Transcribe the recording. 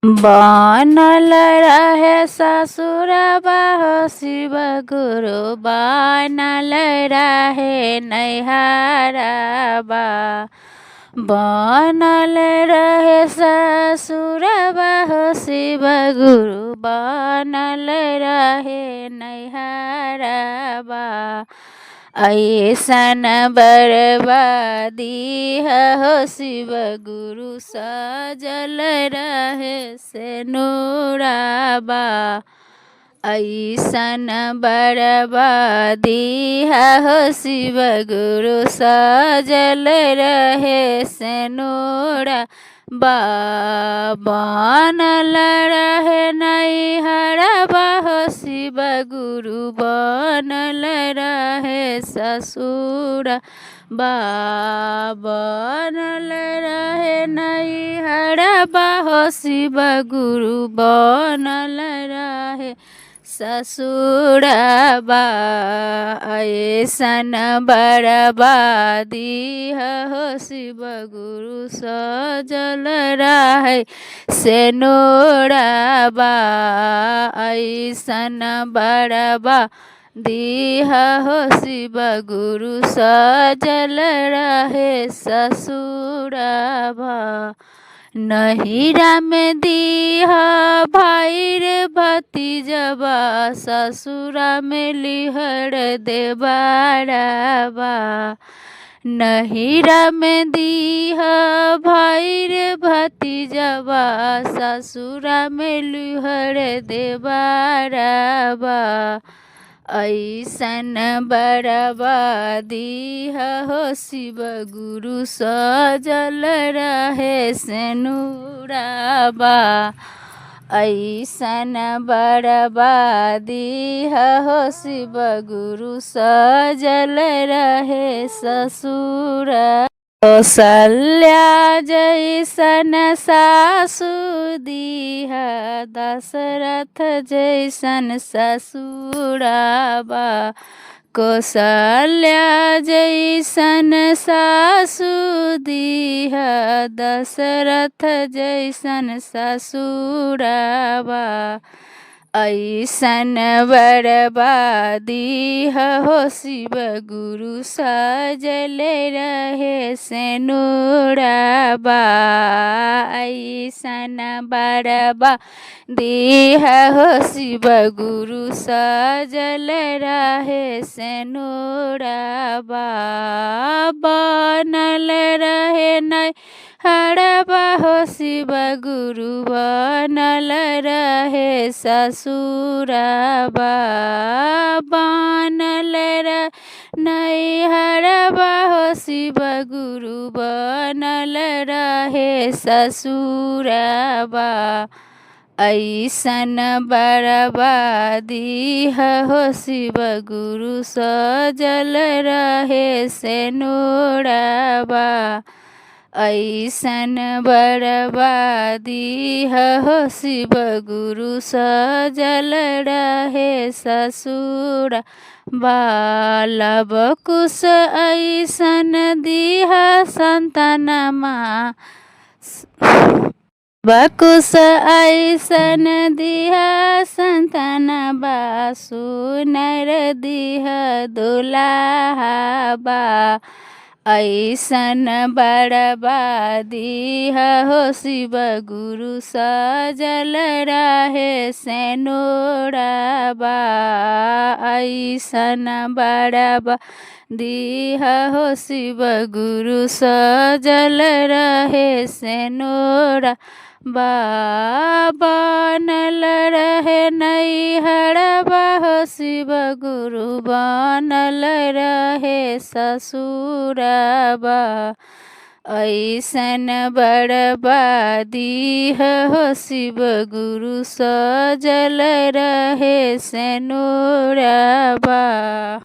बनल रहे ससुरबा हो शिव गुरु, बनल रहे नैहरबा। बनल रहे ससुरबा हो शिव गुरु, बनल रहे नैहरबा। ऐसन बर्बादी हो शिव गुरु, सजल रहे से नूराबा। ऐसन बर्बादी हो शिव गुरु, सजल रहे से नूरा बनल रहे नैहरबा हो शिव गुरु, बनल रहे ससुर बनल रहे नैहरबा हो शिव गुरु, बनल रहे ससुरबा। ऐसन बर्बादी हो शिव गुरु, सजल रहे से नूराबा। ऐसन बर्बादी हो शिव गुरु, सजल रहे ससुरबा। नहिरा में दीह भाई रे भतीजबा, ससुरा में लिहर देबारबा। नहिरा में दीह भाई रे भतीजबा, ससुरा में लिहर देबारबा। ऐसन बर्बादी हो शिव गुरु, सजल रहे से नूराबा। ऐसन बर्बादी हो शिव गुरु, सजल रहे ससुर। कौशल्या जैसन सासु दीह, दशरथ जैसन ससुरबा। कौशल्या जैसन सासु दीह, दशरथ जैसन ससुरबा। ऐसन बर्बादी हो शिव गुरु, सजल रहे से नूराबा। ऐसन बर्बादी हो शिव गुरु, सजल रहे से नूराबा। बनल रहे नैहरबा हो शिव गुरु, बनल रहे ससुरबा। बनल रहे नैहरबा हो शिव गुरु, बनल रहे ससुरबा। ऐसन बर्बादी हो शिव गुरु, सजल रहे से नूराबा। ऐसन बर्बादी हो शिव गुरु, सजल रहे ससुरबा। लव कुश ऐसन दीह संतानमा, बकुश ऐसन दीह संतानबा। सुनर दीह दुल्हाबा। ऐसन बर्बादी हो शिव गुरु, सजल रहे से नूराबा। ऐसन बर्बादी हो शिव गुरु, सजल रहे से नूराबा। बनल रहे नैहरबा हो शिव गुरु, बनल रहे ससुरबा। ऐसन बर्बादी हो शिव गुरु, सजल रहे से नूराबा।